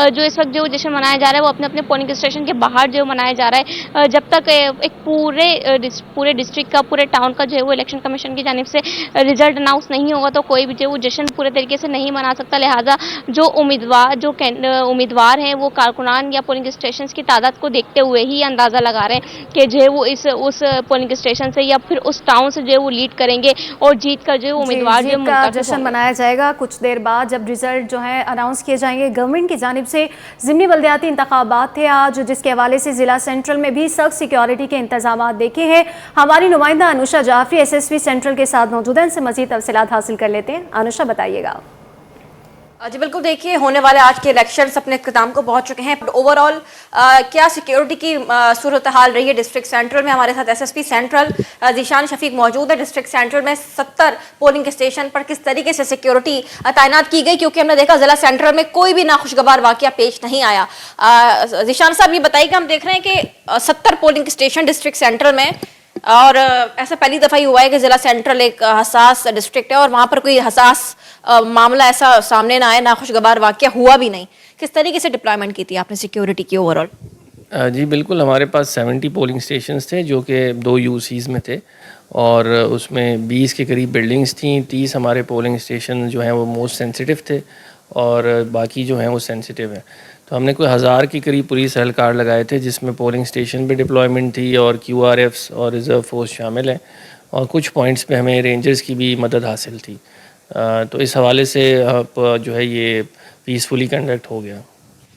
जो इस वक्त जो जश्न मनाया जा रहा है वो अपने अपने पोलिंग स्टेशन के बाहर जो मनाया जा रहा है। जब तक एक पूरे डिस्ट्रिक्ट का, पूरे टाउन का जो है वो इलेक्शन कमीशन की जानिब से रिजल्ट अनाउंस नहीं होगा, तो कोई भी जो वो जश्न पूरे तरीके से नहीं मना सकता। लिहाजा जो उम्मीदवार हैं वो कारकुनान या पोलिंग स्टेशन की तादाद को देखते हुए ही अंदाज़ा लगा रहे हैं कि जो है वो उस पोलिंग स्टेशन से या फिर उस टाउन से जो है वो लीड करेंगे और जीत कर जो है उम्मीदवार जो का जश्न मनाया जाएगा। कुछ देर बाद जब रिजल्ट जो है अनाउंस किए जाएंगे। गवर्नमेंट की जानिब से ज़िमनी बल्दियाती इंतखाबात थे आज, जिसके हवाले से ज़िला सेंट्रल में भी सख्त सिक्योरिटी के इंतजाम देखे हैं। हमारी नुमाइंदा अनुषा जाफरी SSP सेंट्रल के साथ मौजूद है, इनसे मज़ीद तफसीलात हासिल कर लेते हैं। अनुषा, बताइएगा। जी बिल्कुल, देखिए होने वाले आज के इलेक्शंस अपने इख्तिताम को पहुंच चुके हैं। ओवरऑल क्या सिक्योरिटी की सूरत हाल रही है डिस्ट्रिक्ट सेंट्रल में? हमारे साथ SSP सेंट्रल ज़ीशान शफीक मौजूद है। डिस्ट्रिक्ट सेंट्रल में 70 पोलिंग स्टेशन पर किस तरीके से सिक्योरिटी तैनात की गई, क्योंकि हमने देखा जिला सेंट्रल में कोई भी नाखुशगवार वाकया पेश नहीं आया। ज़ीशान साहब, ये बताइए कि हम देख रहे हैं कि 70 पोलिंग स्टेशन डिस्ट्रिक्ट सेंट्रल में, और ऐसा पहली दफ़ा ही हुआ है कि ज़िला सेंट्रल एक हसास डिस्ट्रिक्ट है और वहाँ पर कोई हसास मामला ऐसा सामने ना आए, नाखुशगवार वाकया हुआ भी नहीं। किस तरीके से डिप्लॉयमेंट की थी आपने सिक्योरिटी की ओवरऑल? जी बिल्कुल, हमारे पास 70 पोलिंग स्टेशंस थे जो कि 2 UCs में थे और उसमें 20 के करीब बिल्डिंग्स थी। 30 हमारे पोलिंग स्टेशन जो हैं वो मोस्ट सेंसिटिव थे और बाकी जो हैं वो सेंसिटिव हैं। तो हमने कोई 1000 के करीब पुलिस एहलकार लगाए थे, जिसमें पोलिंग स्टेशन पे डिप्लॉयमेंट थी और QRFs और रिज़र्व फोर्स शामिल हैं, और कुछ पॉइंट्स पे हमें रेंजर्स की भी मदद हासिल थी। तो इस हवाले से जो है ये पीसफुली कंडक्ट हो गया।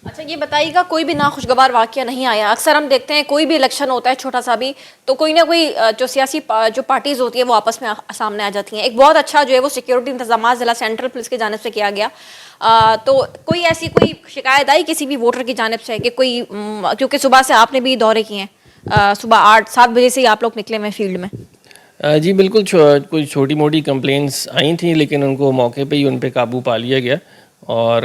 अच्छा, ये बताइएगा, कोई भी नाखुशगवार वाकया नहीं आया? अक्सर हम देखते हैं कोई भी इलेक्शन होता है छोटा सा भी, तो कोई ना कोई जो सियासी जो पार्टीज़ होती है वो आपस में सामने आ जाती हैं। एक बहुत अच्छा जो है वो सिक्योरिटी इंतजाम ज़िला सेंट्रल पुलिस की जानिब से किया गया। तो कोई ऐसी कोई शिकायत आई किसी भी वोटर की जानिब से कि कोई, क्योंकि सुबह से आपने भी दौरे किए हैं, सुबह 8-7 बजे से ही आप लोग निकले हुए फील्ड में? जी बिल्कुल, कुछ छोटी मोटी कंप्लेंट्स आई थी, लेकिन उनको मौके पे ही उन पे काबू पा लिया गया और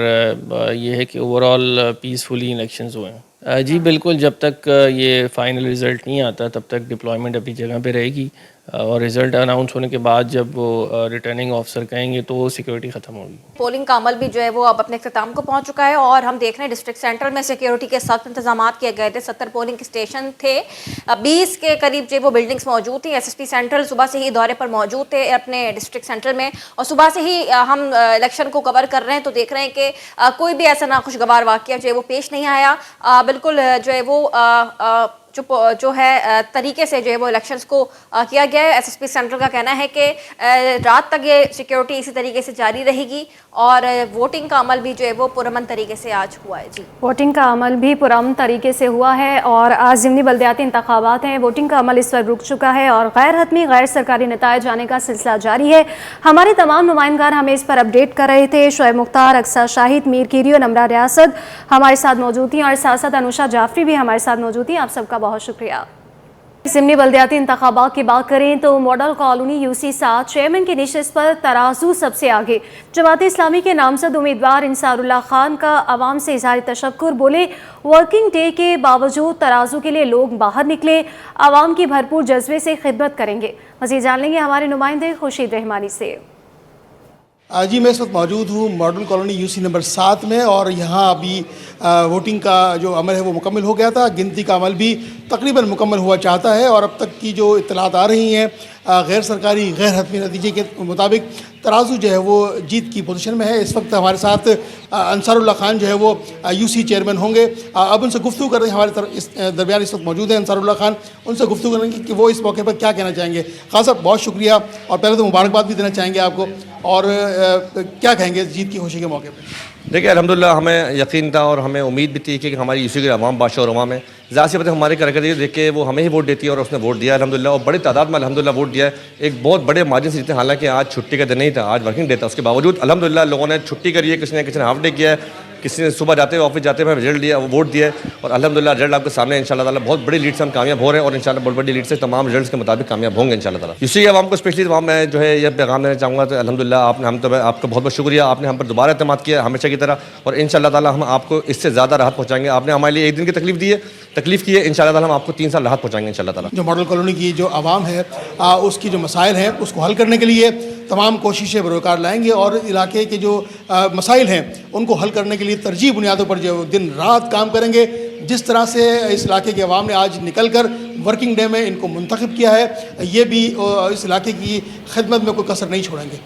ये है कि ओवरऑल पीसफुली इलेक्शंस हुए हैं। जी बिल्कुल, जब तक ये फाइनल रिज़ल्ट नहीं आता तब तक डिप्लॉयमेंट अपनी जगह पे रहेगी और रिज़ल्ट अनाउंस होने के बाद जब वो रिटर्निंग ऑफिसर कहेंगे तो सिक्योरिटी ख़त्म होगी। पोलिंग का अमल भी जो है वो अब अपने इख्तिताम को पहुंच चुका है और हम देख रहे हैं डिस्ट्रिक्ट सेंट्रल में सिक्योरिटी के सख्त इंतजाम किए गए थे। 70 पोलिंग स्टेशन थे, 20 के करीब जो वो बिल्डिंग्स मौजूद थी। SSP सेंट्रल सुबह से ही दौरे पर मौजूद थे अपने डिस्ट्रिक्ट सेंट्रल में और सुबह से ही हम इलेक्शन को कवर कर रहे हैं, तो देख रहे हैं कि कोई भी ऐसा नाखुशगवार वाकया जो है वो पेश नहीं आया। बिल्कुल जो है वो जो है तरीके से जो है वो इलेक्शंस को किया गया है। SSP सेंट्रल का कहना है कि रात तक ये सिक्योरिटी इसी तरीके से जारी रहेगी और वोटिंग का अमल भी जो है वो पुरअमन तरीके से आज हुआ है। जी, वोटिंग का अमल भी पुरअमन तरीके से हुआ है और आज ज़िमनी बल्दियाती इंतखाबात हैं। वोटिंग का अमल इस वक्त रुक चुका है और गैर हतमी गैर सरकारी नताइज आने का सिलसिला जारी है। हमारे तमाम नुमाइंदगार हमें इस पर अपडेट कर रहे थे। शोएब मुख्तार, अक्सर शाहिद, मीर कीरी और नमरा रियासत हमारे साथ मौजूद थी और साथ साथ अनुषा जाफरी भी हमारे साथ मौजूद थी। आप सबका बहुत शुक्रिया। ज़िमनी बल्दियाती इंतखाबात की बात करें तो मॉडल कॉलोनी UC7 चेयरमैन की निशस्त पर तराजू सबसे आगे। जमात इस्लामी के नामजद उम्मीदवार इंसारुल्लाह खान का आवाम से इज़हार तशक्कुर। बोले, वर्किंग डे के बावजूद तराजू के लिए लोग बाहर निकले, आवाम की भरपूर जज्बे से खिदमत करेंगे। मज़ीद जान लेंगे हमारे नुमाइंदे खुर्शीद रहमानी से। जी, मैं इस वक्त मौजूद हूँ मॉडल कॉलोनी UC नंबर 7 में और यहाँ अभी वोटिंग का जो अमल है वो मुकम्मल हो गया था। गिनती का अमल भी तकरीबन मुकम्मल हुआ चाहता है और अब तक की जो इत्तलात आ रही हैं गैर सरकारी गैर हतमी नतीजे के मुताबिक तराजू जो है वो जीत की पोजीशन में है। इस वक्त हमारे साथ अंसारुल्लाह खान जो है वो यूसी चेयरमैन होंगे। अब उनसे गुफ्तगू कर रहे हैं, हमारे इस दरमियान इस वक्त मौजूद हैं अंसारुल्लाह खान। उनसे गुफ्तगू करेंगे कि वो इस मौके पर क्या कहना चाहेंगे। खान साहब बहुत शुक्रिया, और पहले तो मुबारकबाद भी देना चाहेंगे आपको, और क्या कहेंगे जीत की खुशी के मौके पर? देखिए अल्हम्दुलिल्लाह हमें यकीन था और हमें उम्मीद भी थी कि हमारी यूसी के अवाम बादशाह और अवाम है, ज़ाहिर सी बात है हमारे करकर्दगी देख के वो हमें ही वोट देती है, और उसने वोट दिया अल्हम्दुलिल्लाह, और बड़ी तादाद में अल्हम्दुलिल्लाह वोट दिया है। एक बहुत बड़े मार्जिन से जीते, हालांकि आज छुट्टी का दिन नहीं था, आज वर्किंग डे था, उसके बावजूद अल्हम्दुलिल्लाह लोगों ने छुट्टी करी है, किसी ने हाफ डे किया है, किसी ने सुबह जाते हुए ऑफिस जाते हुए रिजल्ट दिया, वोट दिया है, और अल्हम्दुलिल्लाह रिजल्ट आपके सामने इंशाल्लाह ताला बहुत बड़ी लीड से हम कामयाब हो रहे हैं, और इंशाल्लाह बहुत बड़ी लीड से तमाम रिजल्ट्स के मुताबिक कामयाब होंगे इंशाल्लाह ताला। यूसी अवाम को स्पेशली अवाम मैं जो है यह पैगाम देना चाहूँगा, तो अल्हम्दुलिल्लाह आपका बहुत बहुत शुक्रिया, आपने हम पर दोबारा एतमाद किया हमेशा की तरह, और इंशाल्लाह ताला हम आपको इससे ज़्यादा राहत पहुँचाएंगे। आपने हमारे लिए एक दिन की तकलीफ की है, इंशाल्लाह ताला हम आपको 3 साल राहत पहुँचाएंगे इंशाल्लाह ताला। जो मॉडल कॉलोनी की जो आवाम है उसकी जो मसाइल हैं उसको हल करने के लिए तमाम कोशिशें बरोकार लाएंगे, और इलाके के जो मसाइल हैं उनको हल करने के लिए तरजीह बुनियादों पर जो दिन रात काम करेंगे। जिस तरह से इस इलाके के अवाम ने आज निकल कर वर्किंग डे में इनको मुंतखब किया है, ये भी इस इलाके की खिदमत में कोई कसर नहीं छोड़ेंगे।